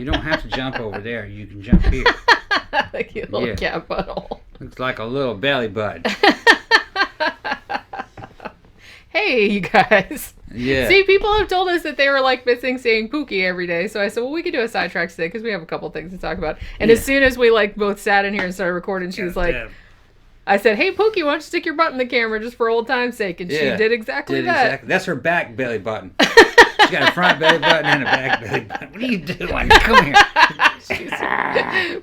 You don't have to jump over there. You can jump here. Like a little cat butthole. Looks like a little belly button. Hey, you guys. Yeah. See, people have told us that they were like missing saying Pookie every day. So I said, well, we could do a Sidetracks today because we have a couple things to talk about. And as soon as we like both sat in here and started recording, she was like, I said, hey, Pookie, why don't you stick your butt in the camera just for old time's sake? And she did exactly that. Exactly. That's her back belly button. She's got a front belly button and a back belly button. What are you doing? Come here.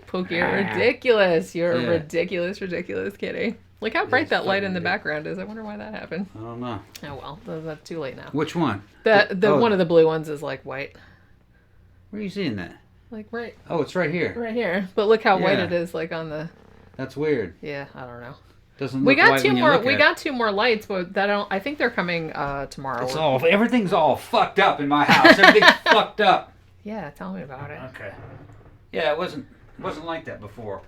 Pookie, you're ridiculous. You're a ridiculous kitty. Look how bright that light in the background is. I wonder why that happened. I don't know. Oh, well. That's too late now. Which one? One of the blue ones is like white. Where are you seeing that? Like right. Oh, it's right here. Right here. But look how white it is like on the... That's weird. Yeah, I don't know. Doesn't look white when you look at it. We got two more lights, but I think they're coming tomorrow. Everything's all fucked up in my house. Everything's fucked up. Yeah, tell me about it. Okay. Yeah, it wasn't like that before.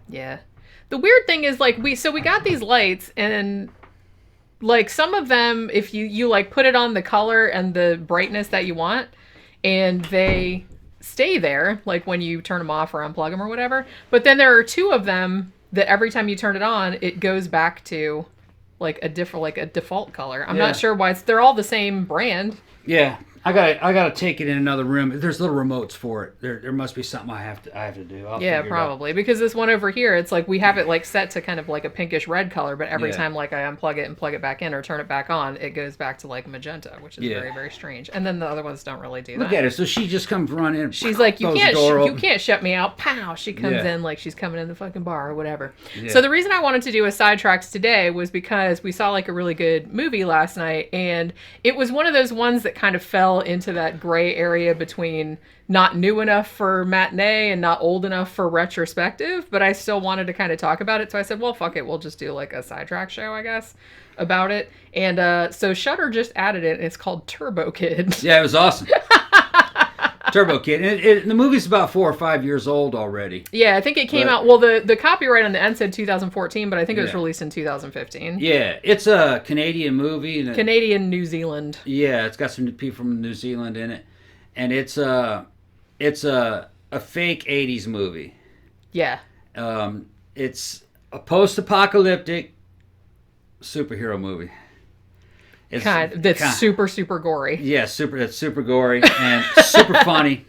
Yeah. The weird thing is like we got these lights and like some of them if you like put it on the color and the brightness that you want and they stay there like when you turn them off or unplug them or whatever. But then there are two of them that every time you turn it on, it goes back to like a default color. I'm not sure why they're all the same brand. Yeah. I gotta take it in another room. There's little remotes for it. There must be something I have to do. Yeah, probably because this one over here, it's like we have it like set to kind of like a pinkish red color, but every time like I unplug it and plug it back in or turn it back on, it goes back to like magenta, which is very very strange. And then the other ones don't really do that. Look at her. So she just comes running in. She's like, you can't shut me out. Pow! She comes in like she's coming in the fucking bar or whatever. Yeah. So the reason I wanted to do a Sidetracks today was because we saw like a really good movie last night, and it was one of those ones that kind of fell into that gray area between not new enough for matinee and not old enough for retrospective, but I still wanted to kind of talk about it. So I said, well, fuck it. We'll just do like a Sidetrack show, I guess, about it. And so Shudder just added it, and it's called Turbo Kid. Yeah, it was awesome. Turbo Kid. And the movie's about 4 or 5 years old already. Yeah, I think it came out... Well, the copyright on the end said 2014, but I think it was released in 2015. Yeah, it's a Canadian movie. Canadian, New Zealand. Yeah, it's got some people from New Zealand in it. And it's a fake 80s movie. Yeah. It's a post-apocalyptic superhero movie. That's super, super gory. Yeah, it's super gory and super funny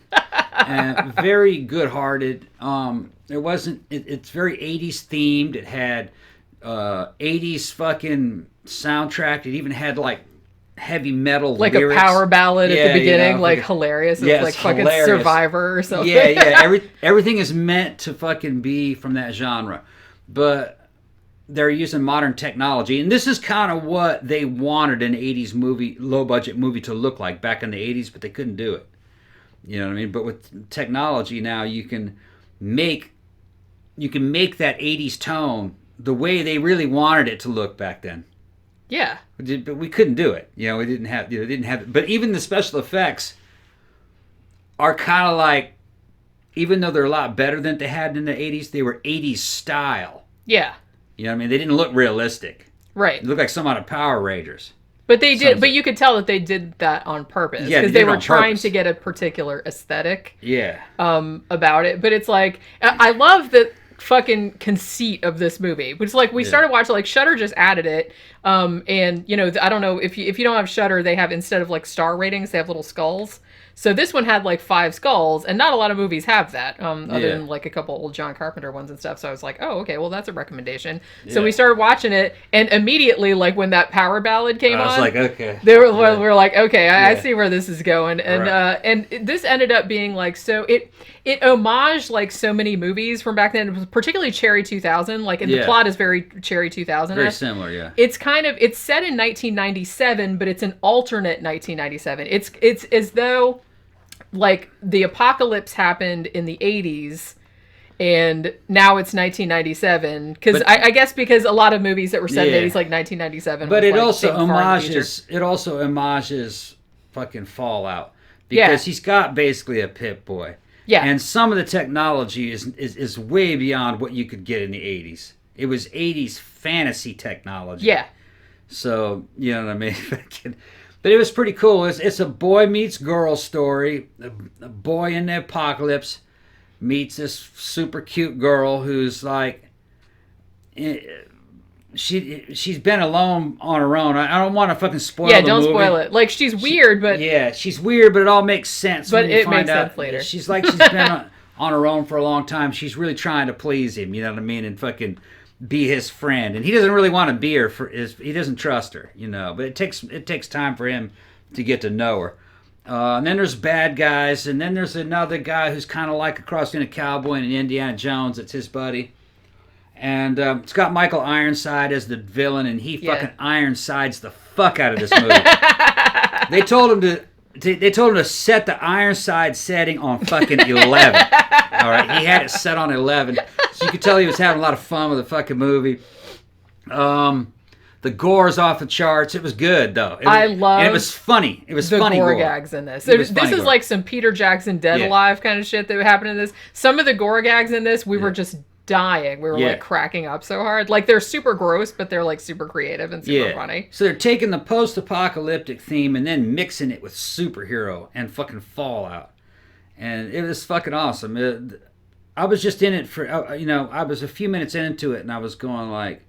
and very good-hearted. It's very 80s themed. It had 80s fucking soundtrack. It even had like heavy metal like lyrics. A power ballad at the beginning, like hilarious. It's like fucking hilarious. Survivor or something. Yeah. Everything is meant to fucking be from that genre. But they're using modern technology, and this is kind of what they wanted an 80s movie, low-budget movie to look like back in the 80s, but they couldn't do it. You know what I mean? But with technology now, you can make that 80s tone the way they really wanted it to look back then. Yeah. But we couldn't do it. You know, we didn't have. But even the special effects are kind of like, even though they're a lot better than they had in the 80s, they were 80s style. Yeah. You know what I mean? They didn't look realistic. Right. They looked like some out of Power Rangers. But they did. But you could tell that they did that on purpose because they were trying to get a particular aesthetic. Yeah. About it, but it's like I love the fucking conceit of this movie, which is like we started watching. Like Shudder just added it, and you know I don't know if you don't have Shudder, they have instead of like star ratings, they have little skulls. So this one had like 5 skulls, and not a lot of movies have that, other than like a couple old John Carpenter ones and stuff. So I was like, oh, okay, well that's a recommendation. Yeah. So we started watching it, and immediately, like when that power ballad came on, I was like, okay, we're like, okay, I see where this is going, and and this ended up being like so it homaged like so many movies from back then, particularly Cherry 2000. Like, and the plot is very Cherry 2000. Very similar, yeah. It's it's set in 1997, but it's an alternate 1997. It's as though like the apocalypse happened in the 80s and now it's 1997 because I guess because a lot of movies that were set in the 80s like 1997 but it also homages fucking Fallout because he's got basically a Pip-Boy and some of the technology is way beyond what you could get in the 80s. It was 80s fantasy technology, so you know what I mean. But it was pretty cool. It's a boy meets girl story. A boy in the apocalypse meets this super cute girl who's like, she's been alone on her own. I don't want to fucking spoil the movie. Yeah, don't spoil it. Like, she's weird, but... Yeah, she's weird, but it all makes sense but when you it find makes out. sense later. She's like, she's been on her own for a long time. She's really trying to please him, you know what I mean? And fucking be his friend. And he doesn't really want to be her. He doesn't trust her, you know. But it takes time for him to get to know her. And then there's bad guys. And then there's another guy who's kind of like a cross between a cowboy and an Indiana Jones. It's his buddy. And it's got Michael Ironside as the villain, and he fucking Ironsides the fuck out of this movie. They told him to set the Ironside setting on fucking 11. All right, he had it set on 11, so you could tell he was having a lot of fun with the fucking movie. The gore's off the charts. It was good though. And it was funny. It was funny gore gore gags in this. This is like some Peter Jackson Dead Alive kind of shit that happened in this. Some of the gore gags in this, we were just dying. We were like cracking up so hard. Like, they're super gross, but they're like super creative and super funny. So they're taking the post-apocalyptic theme and then mixing it with superhero and fucking Fallout. And it was fucking awesome. I was just in it for, I was a few minutes into it and I was going like,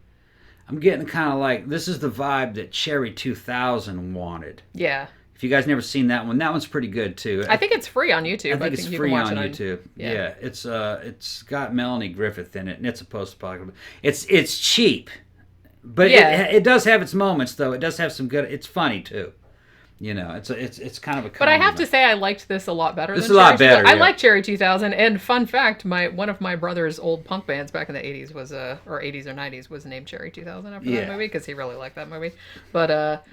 I'm getting kind of like, this is the vibe that Cherry 2000 wanted. Yeah. If you guys never seen that one's pretty good too. I think it's free on YouTube. I think it's free on YouTube. Yeah. It's got Melanie Griffith in it, and it's a post-apocalyptic. It's cheap, but it does have its moments though. It does have some good. It's funny too. You know, it's kind of a. But I have to say, I liked this a lot better. This is a lot better. I like Cherry 2000. And fun fact, one of my brother's old punk bands back in the 80s was or 80s or 90s was named Cherry 2000 after that movie because he really liked that movie. But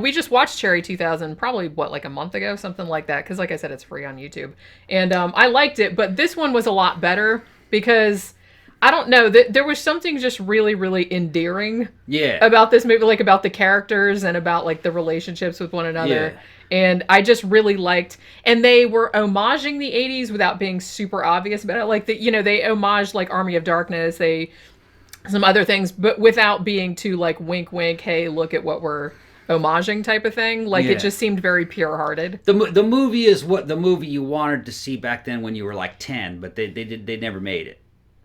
we just watched Cherry 2000 probably like a month ago, something like that. Because like I said, it's free on YouTube, and I liked it. But this one was a lot better because. I don't know. There was something just really, really endearing about this movie, like about the characters and about like the relationships with one another. Yeah. And I just really liked, and they were homaging the 80s without being super obvious about it. Like, they homaged like Army of Darkness, some other things, but without being too like wink, wink, hey, look at what we're homaging type of thing. Like, it just seemed very pure-hearted. The movie is what the movie you wanted to see back then when you were like 10, but they never made it.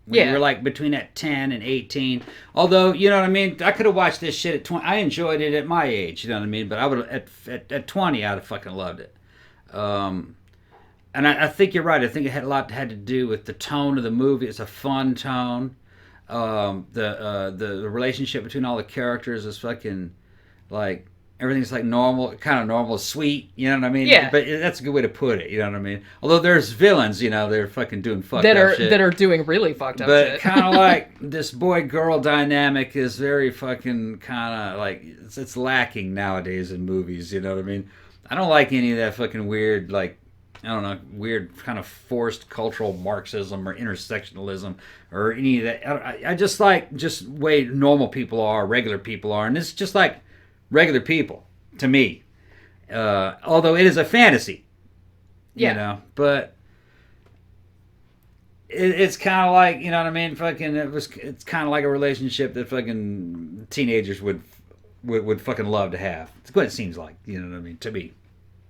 When you were like between that 10 and 18. Although, you know what I mean? I could have watched this shit at 20. I enjoyed it at my age, you know what I mean? But I would at 20, I'd have fucking loved it. And I think you're right. I think it had a lot to do with the tone of the movie. It's a fun tone. The relationship between all the characters is fucking like everything's like normal, kind of normal, sweet, you know what I mean? Yeah. But that's a good way to put it, you know what I mean? Although there's villains, they're fucking doing fucked up shit. That are doing really fucked up shit. But kind of like this boy-girl dynamic is very fucking kind of like, it's lacking nowadays in movies, you know what I mean? I don't like any of that fucking weird, like, I don't know, weird kind of forced cultural Marxism or intersectionalism or any of that. I just like just way normal people are, regular people are, and it's just like regular people to me. Although it is a fantasy, but it's kind of like, you know what I mean? Fucking, it's kind of like a relationship that fucking teenagers would fucking love to have. It's what it seems like, you know what I mean? To me.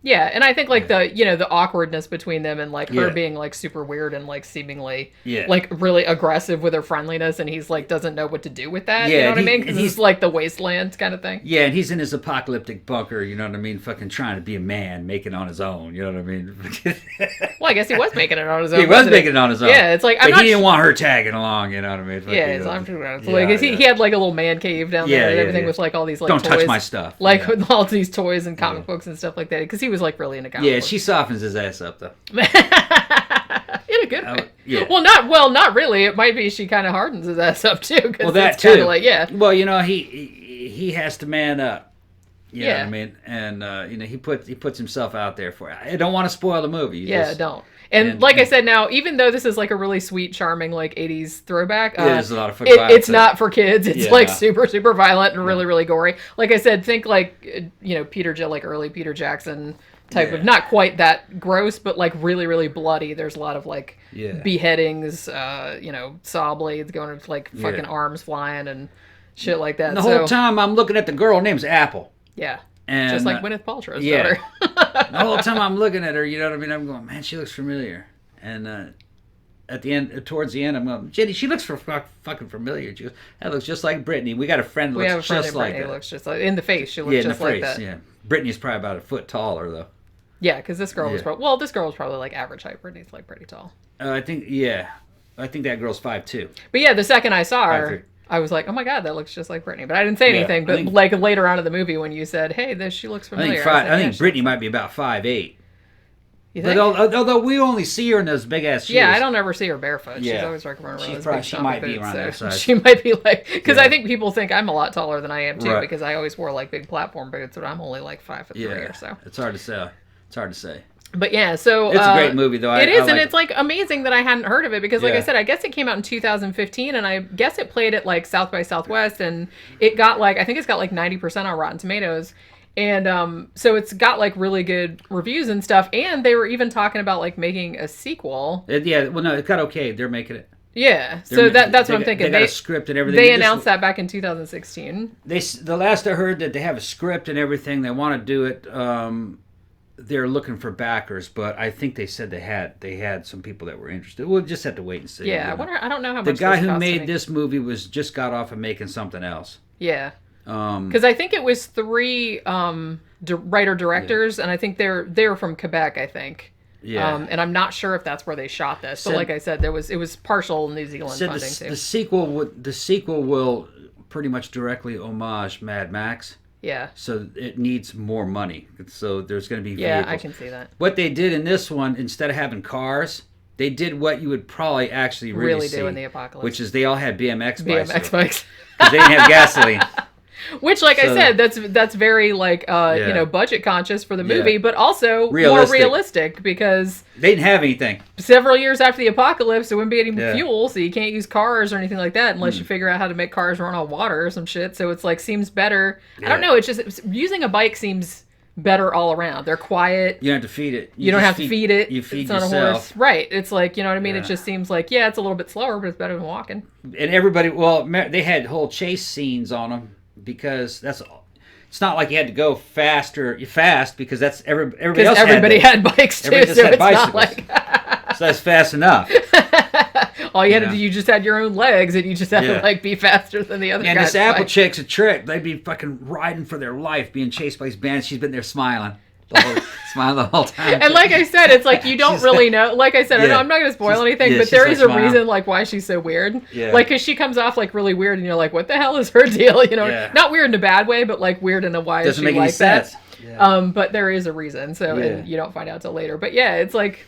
Yeah, and I think like the awkwardness between them and like her being like super weird and like seemingly like really aggressive with her friendliness, and he's like doesn't know what to do with that. You know what I mean? Because he's like the wasteland kind of thing. Yeah, and he's in his apocalyptic bunker. You know what I mean? Fucking trying to be a man, making it on his own. You know what I mean? Well, I guess he was making it on his own. He was making it on his own. Yeah, it's like but he didn't want her tagging along. You know what I mean? He had like a little man cave down there and everything with like all these like don't toys. touch my stuff. Like with all these toys and comic books and stuff like that. Because he was like really into comic books. She softens his ass up though. In a good way. Yeah. Well, not really. It might be she kind of hardens his ass up too. Well, that too. Like, Well, he has to man up. You know what I mean? And he puts himself out there for it. I don't want to spoil the movie. Don't. And like I said, now, even though this is like a really sweet, charming, like 80s throwback, there's a lot of violence. It's not for kids. It's like super, super violent and really, really gory. Like I said, think like, like early Peter Jackson type of, not quite that gross, but like really, really bloody. There's a lot of like beheadings, saw blades going with like fucking arms flying and shit like that. And the whole time I'm looking at the girl, her name's Apple. Yeah. And, just like Gwyneth Paltrow's yeah. daughter. The whole time I'm looking at her, you know what I mean? I'm going, man, she looks familiar. And at the end, towards the end, I'm going, Jenny, she looks fucking familiar. She goes, that looks just like Brittany. We got a friend who looks just like that. Looks just like, in the face, she looks just like that. Yeah, Brittany's probably about a foot taller though. Yeah, because this girl was this girl was probably like average height. Brittany's like pretty tall. I think that girl's 5'2". But yeah, the second I saw her, I was like, oh my god, that looks just like Brittany. But I didn't say anything. But like later on in the movie when you said, hey, she looks familiar. I think Brittany might be about 5'8". You think? But although we only see her in those big ass shoes. Yeah, I don't ever see her barefoot. She's always like running around those big she might be around that size. She might be like, because I think people think I'm a lot taller than I am too, because I always wore like big platform boots, but I'm only like 5'3" or so. It's hard to say. It's hard to say. But yeah, so it's a great movie though. It is, and it's like amazing that I hadn't heard of it because, like I said, I guess it came out in 2015, and I guess it played at like South by Southwest, and it got like, I think it's got like 90% on Rotten Tomatoes, and so it's got like really good reviews and stuff, and they were even talking about like making a sequel. It got okay. They're making it. Yeah, so that's what I'm thinking. They got a script and everything. They announced that back in 2016. The last I heard that they have a script and everything. They want to do it. They're looking for backers, but I think they said they had some people that were interested. We'll just have to wait and see. Yeah, I don't know how much the guy who made this movie just got off of making something else. Yeah, because I think it was 3 writer-directors, and I think they're from Quebec, I think. Yeah, and I'm not sure if that's where they shot this. But like I said, it was partial New Zealand funding too. The sequel will pretty much directly homage Mad Max. Yeah. So it needs more money. So there's going to be vehicles. Yeah, I can see that. What they did in this one, instead of having cars, they did what you would probably actually really see, do in the apocalypse, which is they all had BMX bikes. BMX bikes. Because they didn't have gasoline. Which, like I said, that's very like budget conscious for the movie, but also more realistic because they didn't have anything. Several years after the apocalypse, there wouldn't be any fuel, so you can't use cars or anything like that unless you figure out how to make cars run on water or some shit. So it's like seems better. Yeah. I don't know. It's just using a bike seems better all around. They're quiet. You don't have to feed it. You don't have to feed it. You feed it's yourself. On a horse. Right. It's like, you know what I mean? Yeah. It just seems like, it's a little bit slower, but it's better than walking. And everybody, they had whole chase scenes on them. Because it's not like you had to go fast because that's everybody else. Everybody had bikes too, so it's bicycles. Not like so that's fast enough. All you had to do, you just had your own legs, and you just had to like be faster than the other guys. And this Apple chick's a trick. They'd be fucking riding for their life, being chased by these bands. She's been there smiling. Smiling the whole time. And like I said, it's like you don't really know. Like I said, I'm not going to spoil anything, but there is a reason like why she's so weird. Yeah. Like, because she comes off like really weird, and you're like, what the hell is her deal? You know, not weird in a bad way, but like weird in a why doesn't is she make any like sense. that? Yeah. But there is a reason. So and you don't find out till later. But yeah, it's like.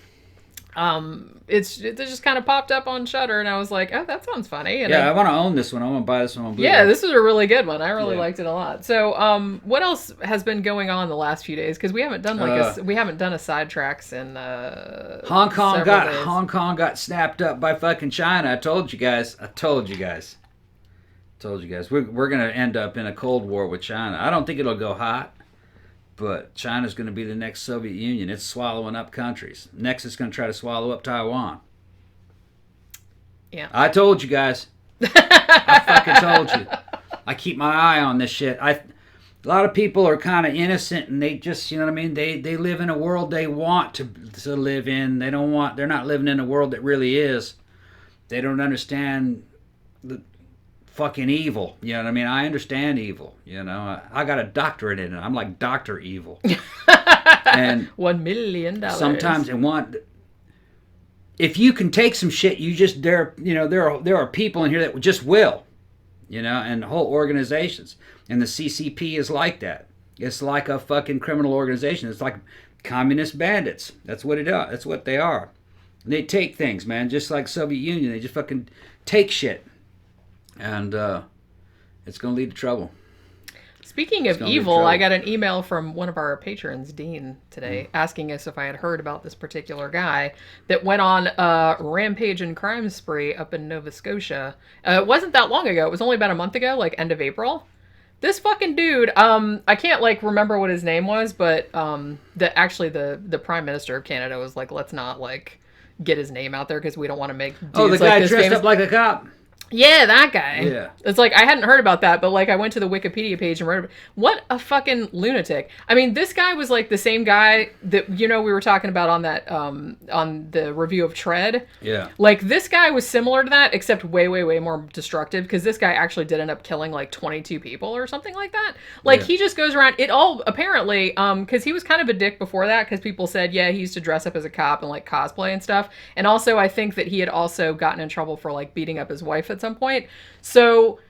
It just kind of popped up on Shudder, and I was like, oh, that sounds funny. And I want to own this one. I want to buy this one on Blu-ray. Yeah, this is a really good one. I really liked it a lot. So, what else has been going on the last few days? Because we haven't done we haven't done a Sidetracks in Hong Kong got snapped up by fucking China. I told you guys. We're gonna end up in a Cold War with China. I don't think it'll go hot. But China's going to be the next Soviet Union. It's swallowing up countries. Next, it's going to try to swallow up Taiwan. Yeah. I told you guys. I fucking told you. I keep my eye on this shit. A lot of people are kind of innocent, and they just, you know what I mean? They live in a world they want to live in. They're not living in a world that really is. They don't understand the fucking evil, you know what I mean? I understand evil, you know. I got a doctorate in it. I'm like Dr. Evil. And $1 million. Sometimes if you can take some shit, there are people in here that just will, you know, and whole organizations. And the CCP is like that. It's like a fucking criminal organization. It's like communist bandits. That's what it is. That's what they are. And they take things, man, just like Soviet Union. They just fucking take shit. And it's going to lead to trouble. Speaking of evil, I got an email from one of our patrons, Dean, today, asking us if I had heard about this particular guy that went on a rampage and crime spree up in Nova Scotia. It wasn't that long ago. It was only about a month ago, like end of April. This fucking dude, I can't like remember what his name was, but the Prime Minister of Canada was like, let's not like get his name out there because we don't want to make dudes the guy like this dressed famous. Up like a cop. Yeah, that guy. Yeah. It's like, I hadn't heard about that, but like I went to the Wikipedia page and read, what a fucking lunatic. I mean, this guy was like the same guy that, we were talking about on that, on the review of Tread. Yeah. Like, this guy was similar to that, except way, way, way more destructive, because this guy actually did end up killing like 22 people or something like that. Like, he just goes around, it all, apparently, because he was kind of a dick before that, because people said, yeah, he used to dress up as a cop and like cosplay and stuff. And also, I think that he had also gotten in trouble for like beating up his wife at some point. So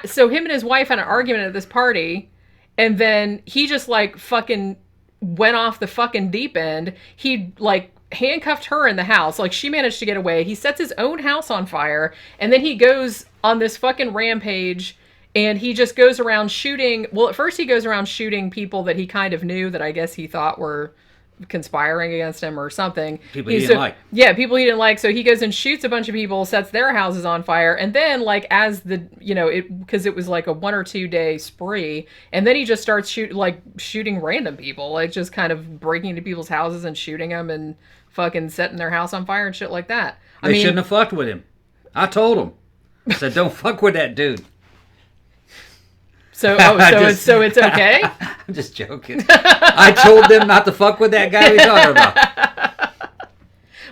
so him and his wife had an argument at this party, and then he just like fucking went off the fucking deep end. He like handcuffed her in the house. Like, she managed to get away. He sets his own house on fire, and then he goes on this fucking rampage, and he just goes around shooting. Well, at first he goes around shooting people that he kind of knew, that I guess he thought were conspiring against him or something. People he didn't like. Yeah, people he didn't like. So he goes and shoots a bunch of people, sets their houses on fire, and then like as the because it was like a 1 or 2 day spree, and then he just starts shooting random people, like just kind of breaking into people's houses and shooting them and fucking setting their house on fire and shit like that. They shouldn't have fucked with him. I told him. I said, don't fuck with that dude. So it's okay? I'm just joking. I told them not to fuck with that guy. What are you talking about?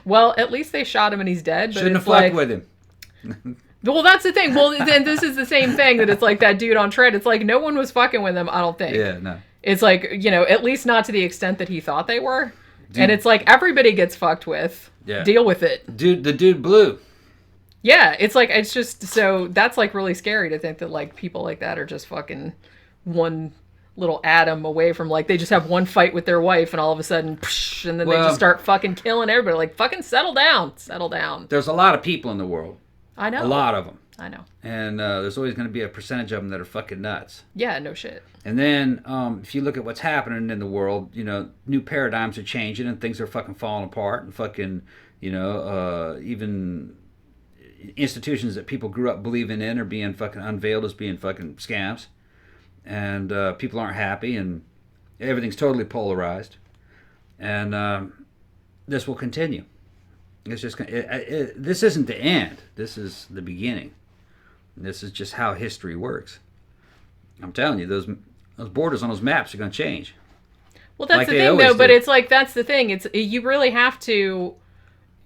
Well, at least they shot him and he's dead. But shouldn't have fucked with him. Well, that's the thing. Well, then this is the same thing, that it's like that dude on Tread. It's like no one was fucking with him, I don't think. Yeah, no. It's like, at least not to the extent that he thought they were. Dude. And it's like everybody gets fucked with. Yeah. Deal with it. Dude, the dude blew. Yeah, it's like, it's just, so that's like really scary to think that like people like that are just fucking one little atom away from like, they just have one fight with their wife and all of a sudden, psh, and then they just start fucking killing everybody. Like, fucking settle down. There's a lot of people in the world. I know. A lot of them. I know. And there's always going to be a percentage of them that are fucking nuts. Yeah, no shit. And then if you look at what's happening in the world, new paradigms are changing and things are fucking falling apart and fucking, even institutions that people grew up believing in are being fucking unveiled as being fucking scams, and people aren't happy, and everything's totally polarized, and this will continue. It's just this isn't the end. This is the beginning. This is just how history works. I'm telling you, those borders on those maps are going to change. Well, that's like the thing, though. But it's like, that's the thing. You really have to.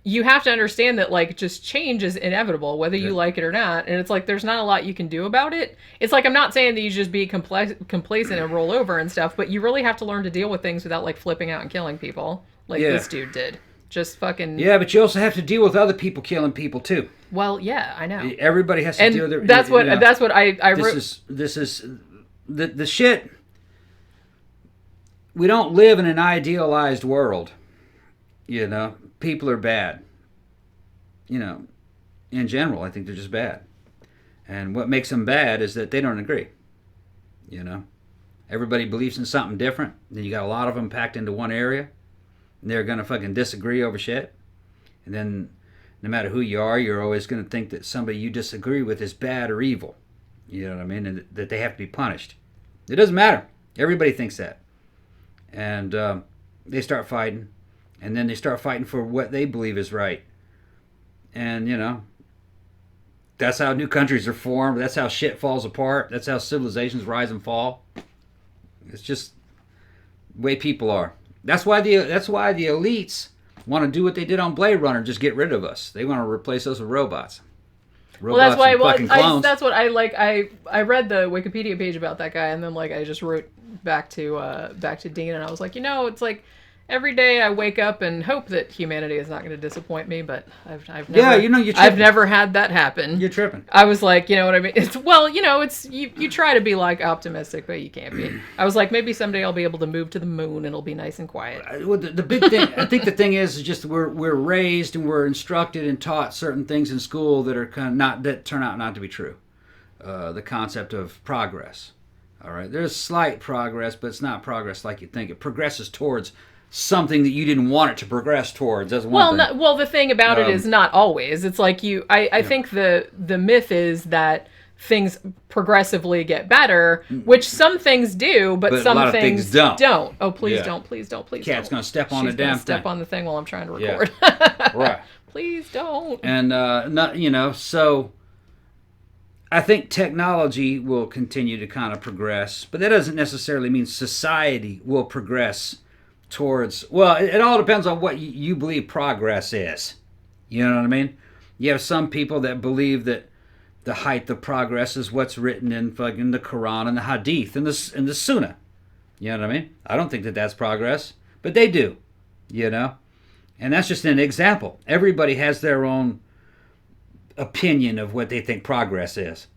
You have to understand that, like, just change is inevitable, whether you like it or not. And it's like, there's not a lot you can do about it. It's like, I'm not saying that you just be complacent and roll over and stuff, but you really have to learn to deal with things without, like, flipping out and killing people. Like this dude did. Just fucking... Yeah, but you also have to deal with other people killing people, too. Well, yeah, I know. Everybody has to deal with it. That's what I wrote. This is the shit. We don't live in an idealized world, People are bad. In general, I think they're just bad. And what makes them bad is that they don't agree. Everybody believes in something different. Then you got a lot of them packed into one area. And they're going to fucking disagree over shit. And then no matter who you are, you're always going to think that somebody you disagree with is bad or evil. You know what I mean? And that they have to be punished. It doesn't matter. Everybody thinks that. And they start fighting. And then they start fighting for what they believe is right. And, that's how new countries are formed. That's how shit falls apart. That's how civilizations rise and fall. It's just the way people are. That's why the elites want to do what they did on Blade Runner, just get rid of us. They want to replace us with robots. That's why. That's what I like. I read the Wikipedia page about that guy, and then like I just wrote back to Dean, and I was like, it's like, every day I wake up and hope that humanity is not going to disappoint me, but I've never, I've never had that happen. You're tripping. I was like, you know what I mean? It's you try to be like optimistic, but you can't be. I was like, maybe someday I'll be able to move to the moon and it'll be nice and quiet. Well, the big thing, I think the thing is just we're raised and we're instructed and taught certain things in school that are that turn out not to be true. The concept of progress. All right, there's slight progress, but it's not progress like you think. It progresses towards something that you didn't want it to progress towards. That's one thing. The thing about it is not always. It's like I think the myth is that things progressively get better, which some things do, but some a lot of things don't. Oh, please don't, please don't, please don't. Cat's gonna step on the damn thing. Step on the thing while I'm trying to record. Yeah. Right. Please don't. And so I think technology will continue to kind of progress, but that doesn't necessarily mean society will progress towards. Well, it all depends on what you believe progress is. You know what I mean? You have some people that believe that the height of progress is what's written in fucking the Quran and the Hadith and the Sunnah. You know what I mean? I don't think that that's progress, but they do. You know, and that's just an example. Everybody has their own opinion of what they think progress is.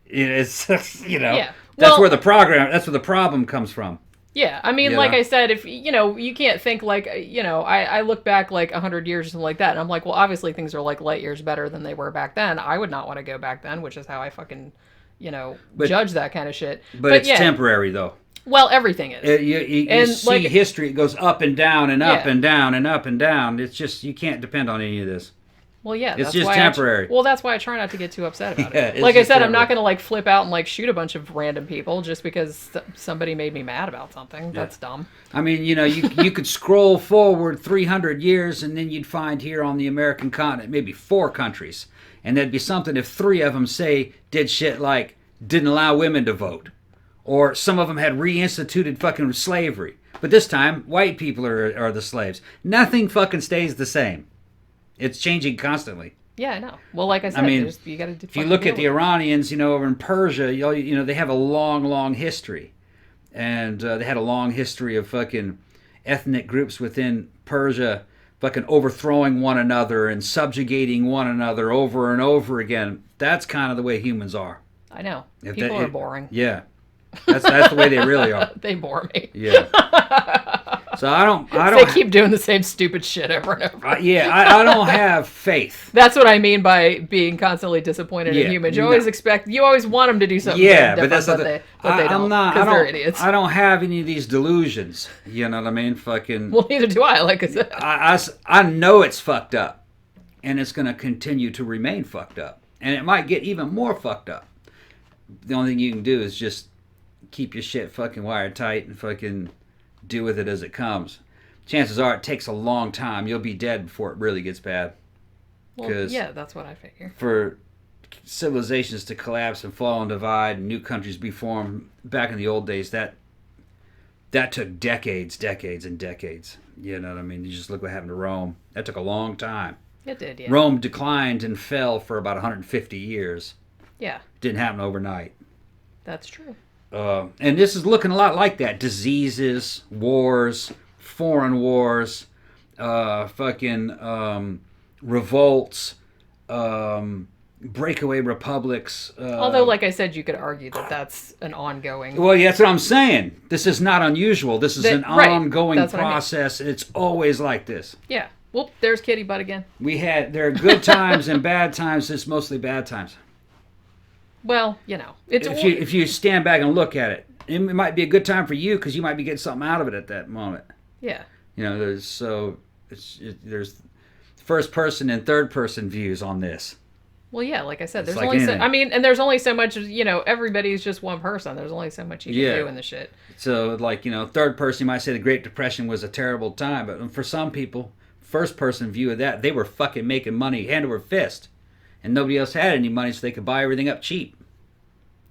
It's Yeah. That's where the problem comes from. Yeah, I mean, like I said, if you can't think like I look back like 100 years or something like that, and I'm like, well, obviously things are like light years better than they were back then. I would not want to go back then, which is how I fucking judge that kind of shit. But it's temporary though. Well, everything is. You see history, it goes up and down and up and down and up and down. It's just, you can't depend on any of this. Well, yeah. It's just temporary. That's why I try not to get too upset about it. Like I said, I'm not going to like flip out and like shoot a bunch of random people just because somebody made me mad about something. That's dumb. I mean, you could scroll forward 300 years and then you'd find here on the American continent maybe 4 countries. And there'd be something if 3 of them did shit like didn't allow women to vote. Or some of them had reinstituted fucking slavery. But this time, white people are the slaves. Nothing fucking stays the same. It's changing constantly. Yeah, I know. Well, like I said, you got to. If you look at the Iranians, over in Persia, they have a long, long history. And they had a long history of fucking ethnic groups within Persia fucking overthrowing one another and subjugating one another over and over again. That's kind of the way humans are. I know. People are boring. Yeah. That's the way they really are. They bore me. Yeah. So I don't. They keep doing the same stupid shit over and over. I don't have faith. That's what I mean by being constantly disappointed in humans. You always want them to do something. Yeah, but that's not they don't. Because they're idiots. I don't have any of these delusions. You know what I mean? Fucking. Well, neither do I. Like I said, I know it's fucked up, and it's going to continue to remain fucked up, and it might get even more fucked up. The only thing you can do is just keep your shit fucking wired tight and fucking deal with it as it comes. Chances are it takes a long time. You'll be dead before it really gets bad. Well, yeah, that's what I figure. For civilizations to collapse and fall and divide and new countries be formed back in the old days, that took decades and decades. You know what I mean? You just look what happened to Rome. That took a long time. It did, yeah. Rome declined and fell for about 150 years. Yeah. Didn't happen overnight. That's true. And this is looking a lot like that. Diseases, wars, foreign wars, revolts, breakaway republics. Although, like I said, you could argue that that's an ongoing... Well, yeah, that's what I'm saying. This is not unusual. This is an ongoing process. I mean. It's always like this. Yeah. Well, there's Kitty Butt again. There are good times and bad times. It's mostly bad times. Well, if you stand back and look at it, it might be a good time for you because you might be getting something out of it at that moment. Yeah. There's first person and third person views on this. Well, yeah, like I said, there's there's only so much. Everybody's just one person. There's only so much you can do in the shit. So, third person, you might say the Great Depression was a terrible time, but for some people, first person view of that, they were fucking making money hand over fist. And nobody else had any money, so they could buy everything up cheap.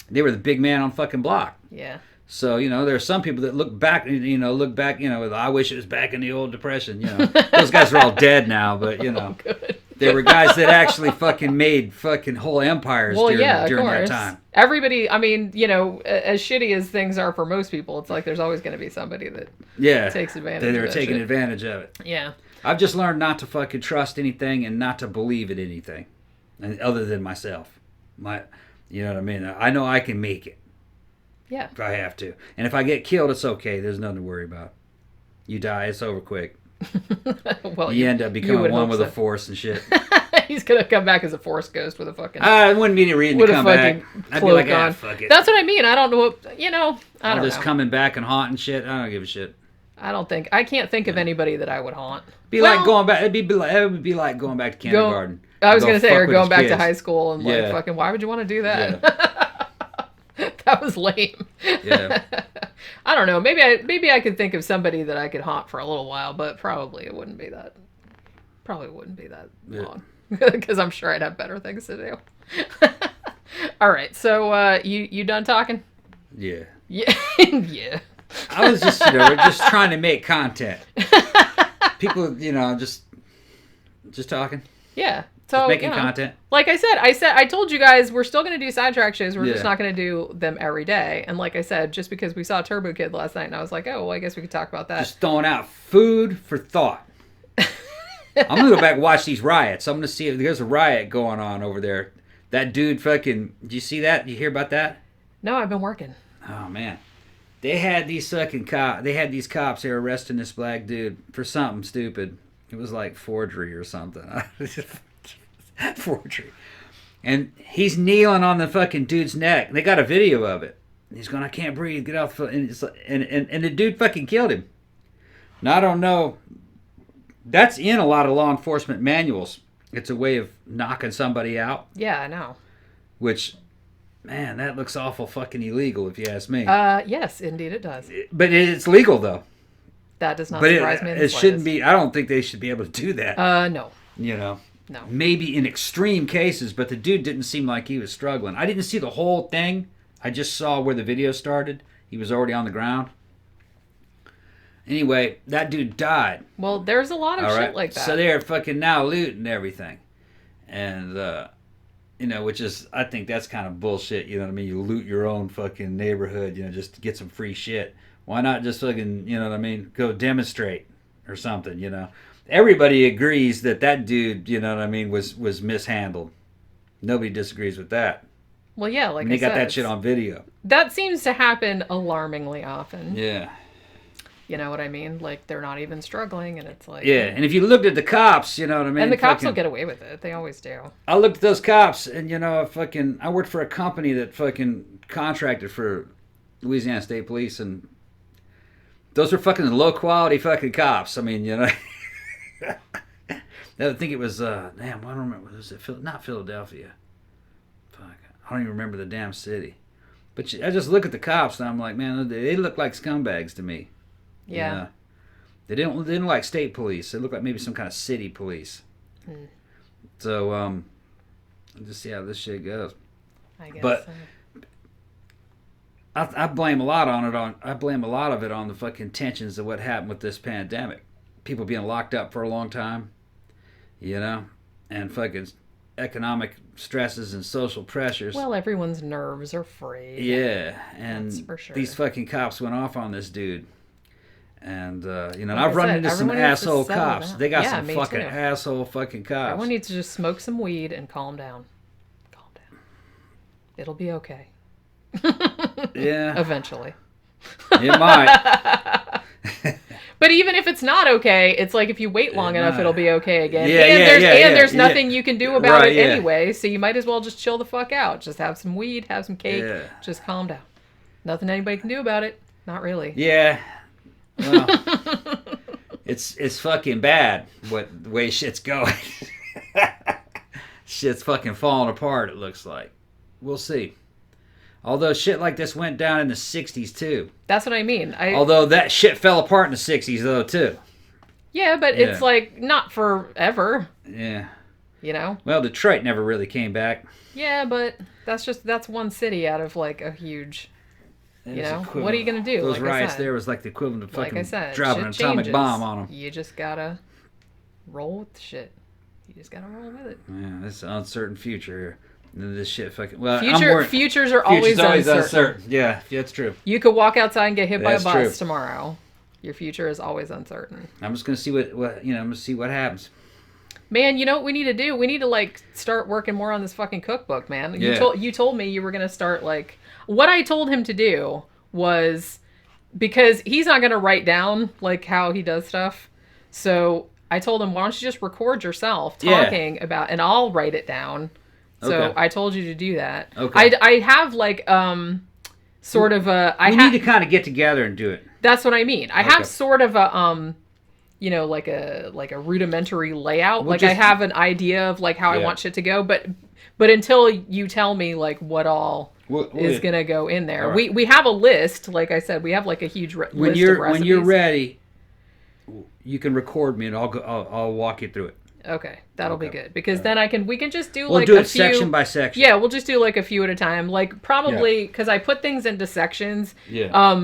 They were the big man on fucking block. Yeah. So, there are some people that look back, I wish it was back in the old Depression, Those guys are all dead now, but, Good. They were guys that actually fucking made fucking whole empires during that time. Everybody, as shitty as things are for most people, it's like there's always going to be somebody that takes advantage of it. They're taking advantage of it. Yeah. I've just learned not to fucking trust anything and not to believe in anything. Other than myself. You know what I mean? I know I can make it. Yeah. If I have to. And if I get killed, it's okay. There's nothing to worry about. You die, it's over quick. Well, you end up becoming one with the Force and shit. He's going to come back as a Force ghost with a fucking... I wouldn't be any reason to come back. I'd be like, fuck it. That's what I mean. I don't know. I don't know. Just coming back and haunting shit. I don't give a shit. I can't think of anybody that I would haunt. Like going back. It would be like going back to kindergarten. I was going to say, or going back to high school and fucking, why would you want to do that? Yeah. That was lame. Yeah. I don't know. Maybe I could think of somebody that I could haunt for a little while, but probably it wouldn't be that. Probably wouldn't be that long because I'm sure I'd have better things to do. All right. So you done talking? Yeah. Yeah. Yeah. I was just, we're just trying to make content. People, just talking. Yeah. So Just making content. Like I told you guys we're still going to do Sidetrack shows. We're just not going to do them every day. And like I said, just because we saw Turbo Kid last night, and I was like, oh, well, I guess we could talk about that. Just throwing out food for thought. I'm going to go back and watch these riots. I'm going to see if there's a riot going on over there. That dude fucking, did you see that? Did you hear about that? No, I've been working. Oh, man. They had these fucking cops. They had these cops. They were arresting this black dude for something stupid. It was like forgery or something. Forgery. And he's kneeling on the fucking dude's neck. They got a video of it. And he's going, I can't breathe. Get off the foot. And the dude fucking killed him. Now, I don't know. That's in a lot of law enforcement manuals. It's a way of knocking somebody out. Yeah, I know. Which, man, that looks awful fucking illegal if you ask me. Yes, indeed it does. But it's legal, though. That does not surprise me. It shouldn't be. I don't think they should be able to do that. No. No. Maybe in extreme cases, but the dude didn't seem like he was struggling. I didn't see the whole thing. I just saw where the video started. He was already on the ground. Anyway, that dude died. Well, there's a lot of shit like that. So they're fucking now looting everything. And, which is, I think that's kind of bullshit. You know what I mean? You loot your own fucking neighborhood, just to get some free shit. Why not just fucking, go demonstrate or something, Everybody agrees that dude, was mishandled. Nobody disagrees with that. Well, yeah, like I said. They got that shit on video. That seems to happen alarmingly often. Yeah. You know what I mean? Like, they're not even struggling, and it's like... Yeah, and if you looked at the cops, you know what I mean? And the cops will get away with it. They always do. I looked at those cops, and, I worked for a company that fucking contracted for Louisiana State Police, and those were fucking low-quality fucking cops. I mean, I think it was, I don't remember. Was it not Philadelphia? Fuck, I don't even remember the damn city. But I just look at the cops, and I'm like, man, they look like scumbags to me. Yeah. They didn't look like state police. They looked like maybe some kind of city police. So, I'll just see how this shit goes. I guess. But I blame a lot of it on the fucking tensions of what happened with this pandemic. People being locked up for a long time, and fucking economic stresses and social pressures. Well, everyone's nerves are frayed. Yeah, and that's for sure. These fucking cops went off on this dude. And, like I've run into some asshole cops. Down. They got some fucking asshole fucking cops. Everyone needs to just smoke some weed and calm down. Calm down. It'll be okay. Yeah. Eventually. It might. But even if it's not okay, it's like if you wait long enough, it'll be okay again. Yeah, and there's nothing you can do about it yeah. anyway, so you might as well just chill the fuck out. Just have some weed, have some cake, just calm down. Nothing anybody can do about it. Not really. Yeah. Well, it's fucking bad the way shit's going. Shit's fucking falling apart, it looks like. We'll see. Although shit like this went down in the 60s, too. That's what I mean. Although that shit fell apart in the 60s, though, too. Yeah, but it's like not forever. Yeah. Well, Detroit never really came back. Yeah, but that's one city out of like a huge... what are you going to do? Those like riots there was like the equivalent of fucking like I said, dropping an atomic bomb on them. You just got to roll with the shit. You just got to roll with it. Yeah, it's an uncertain future here. This shit fucking... Futures are always uncertain. Yeah, that's true. You could walk outside and get hit by a bus true. tomorrow. Your future is always uncertain. I'm just going to see I'm going to see what happens. Man, you know what we need to do? We need to start working more on this fucking cookbook, man. Yeah. You told me you were going to start what I told him to do was, because he's not going to write down how he does stuff. So I told him, why don't you just record yourself talking about, and I'll write it down. So I told you to do that. Okay. I have sort of a... We need to kind of get together and do it. That's what I mean. I have sort of a like a rudimentary layout. I have an idea of how I want shit to go, but until you tell me what all is gonna go in there, right. we have a list. Like I said, we have a huge list of recipes. When you're ready, you can record me and I'll walk you through it. Okay, that'll be Okay. good because then we can just do We'll like do a it few section by section. Yeah, we'll just do like a few at a time. Like probably because I put things into sections. Yeah.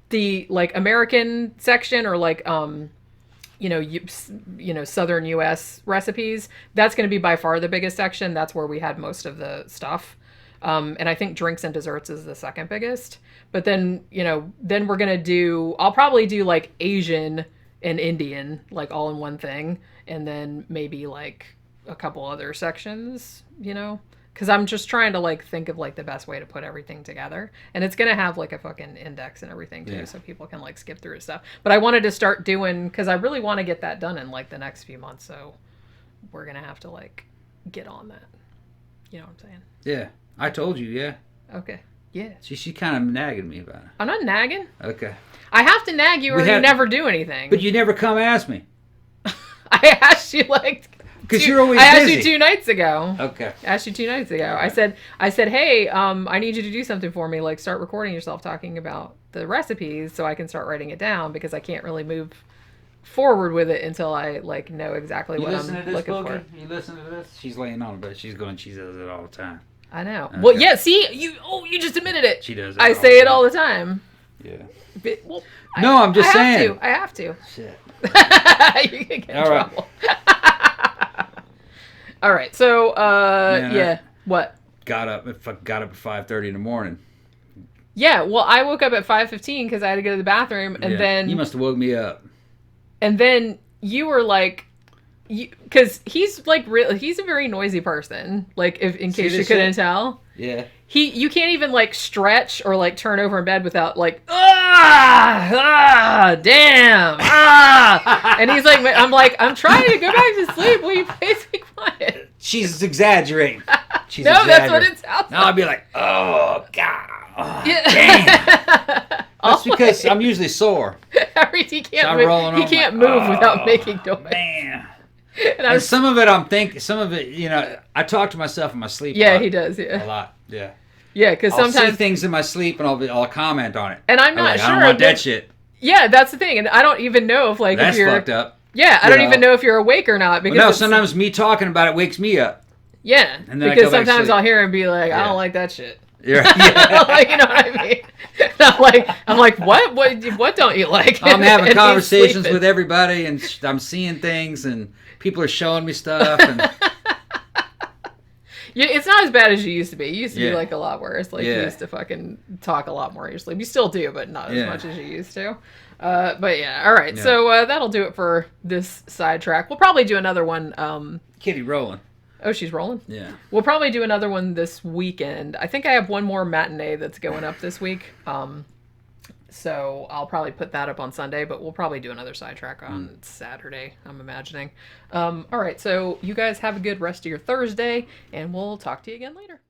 The like American section or like Southern U.S. recipes. That's going to be by far the biggest section. That's where we had most of the stuff. And I think drinks and desserts is the second biggest. But then then we're gonna do. I'll probably do like Asian and Indian like all in one thing, and then maybe like a couple other sections. Because I'm just trying to like think of like the best way to put everything together, and it's gonna have like a fucking index and everything too, so people can like skip through stuff. But I wanted to start doing because I really want to get that done in like the next few months. So we're gonna have to like get on that. You know what I'm saying? Yeah, I told you. Yeah. Okay. Yeah. She kind of nagging me about it. I'm not nagging. Okay. I have to nag you or you never do anything. But you never come ask me. I asked you like. Because you're always busy. I asked busy. you 2 nights ago. Okay. I asked you 2 nights ago. I said, hey, I need you to do something for me. Like, start recording yourself talking about the recipes so I can start writing it down because I can't really move forward with it until I like know exactly what I'm looking for. You listen to this? She's laying on it, but she does it all the time. I know. Okay. Well, yeah. See, you just admitted it. She does. I say it all the time. Yeah. But, well, no, I'm just saying. I have to. Shit. You can get in trouble. All right. So, yeah. What? Got up at 5:30 in the morning. Yeah. Well, I woke up at 5:15 because I had to go to the bathroom, and then you must have woke me up. And then you were like, because he's like he's a very noisy person. Like, in case you couldn't tell. Yeah. You can't even like stretch or like turn over in bed without like damn and he's like I'm trying to go back to sleep. Will you please be quiet? She's exaggerating. That's what it sounds like. No, I'll be like, oh god, damn. That's because I'm usually sore. He can't move without making noise. Man. And some of it I'm thinking, some of it, I talk to myself in my sleep. Yeah, he does. Yeah, a lot. Yeah. Yeah, because sometimes I'll see things in my sleep and I'll comment on it. And I'm not sure. I don't want that shit. Yeah, that's the thing, and I don't even know if like that's if you're fucked up. Yeah, I don't even know if you're awake or not because sometimes me talking about it wakes me up. Yeah, and then because sometimes I'll hear him be like, I don't like that shit. Yeah. Like, you know what I mean? I'm like, what don't you like? I'm having conversations with everybody, and I'm seeing things, and people are showing me stuff, and it's not as bad as you used to be. You used to be like a lot worse. Like you used to fucking talk a lot more in your sleep. You still do, but not as much as you used to. But yeah, all right. Yeah. So that'll do it for this sidetrack. We'll probably do another one. Kitty rolling. Oh, she's rolling? Yeah. We'll probably do another one this weekend. I think I have one more matinee that's going up this week. So I'll probably put that up on Sunday, but we'll probably do another sidetrack on Saturday, I'm imagining. All right, so you guys have a good rest of your Thursday, and we'll talk to you again later.